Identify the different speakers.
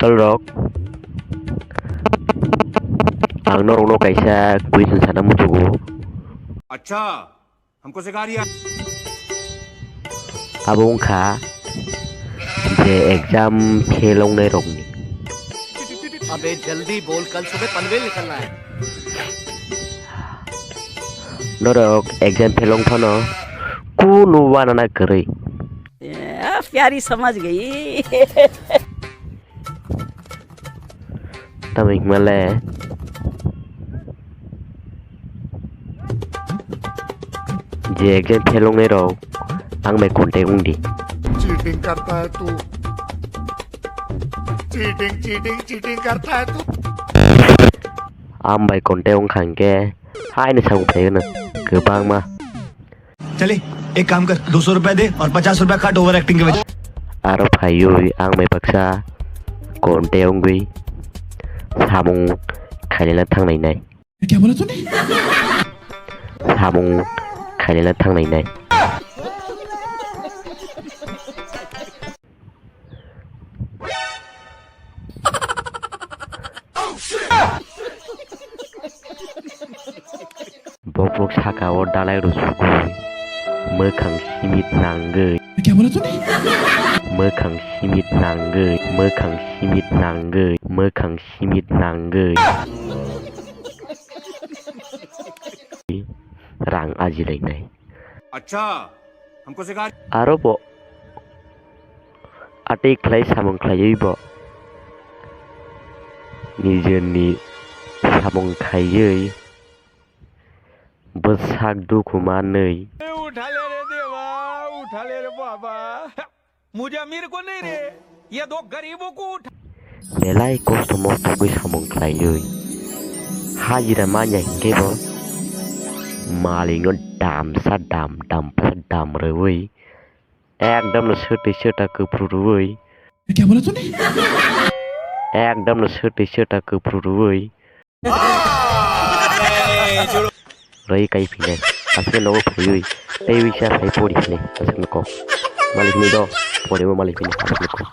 Speaker 1: Tol rok ang norong no kaisa question sana mutugo
Speaker 2: अच्छा हमको सिखा रिया
Speaker 1: abong kha je exam phelong nei rok ni
Speaker 3: अबे जल्दी बोल, कल सुबह पनवेल निकलना है।
Speaker 1: norok exam phelong phano kunu banana kari
Speaker 4: प्यारी समझ गई।
Speaker 1: tamik male je exam phelong nei rok ang mai konte ungdi
Speaker 5: cheating करता है तू चीटिंग चीटिंग चीटिंग करता है तू
Speaker 1: am bai konte ung khangke hai ni sang phe na gebang ma
Speaker 6: चले एक काम कर 200 रुपए दे और 50 रुपए काट ओवर एक्टिंग के वजह
Speaker 1: aro phayoi ang mai baksa konte ungui samung khailena thangnai nai
Speaker 6: क्या बोला तूने
Speaker 1: samung khailena thangnai nai bok saka o dalai rusuku mokhang simit nanggei
Speaker 6: क्या बोला तूने
Speaker 1: mokhang simit nanggei mokhang simit nanggei mokhang simit nanggei rang ajilai nai
Speaker 2: अच्छा हमको सिखा
Speaker 1: aro bo atei khlai samung khlaioi bo nijeni samung khaioi besak duku manei
Speaker 2: उठा ले रे देवा उठा ले रे बाबा मुझे अमीर को नहीं रे ये दो गरीबों को उठा
Speaker 1: belai kosto mosto gui samung khlaioi hajira manya hingkebo malingo dam sadam dam sadam rewoi ekdam no sete seta kepruruoi
Speaker 6: क्या बोला तूने
Speaker 1: ekdam no sete seta kepruruoi rei kai phine asle no phuyui ei wisha sai pori phine asle ko malik ni do pore mo malik ni asle ko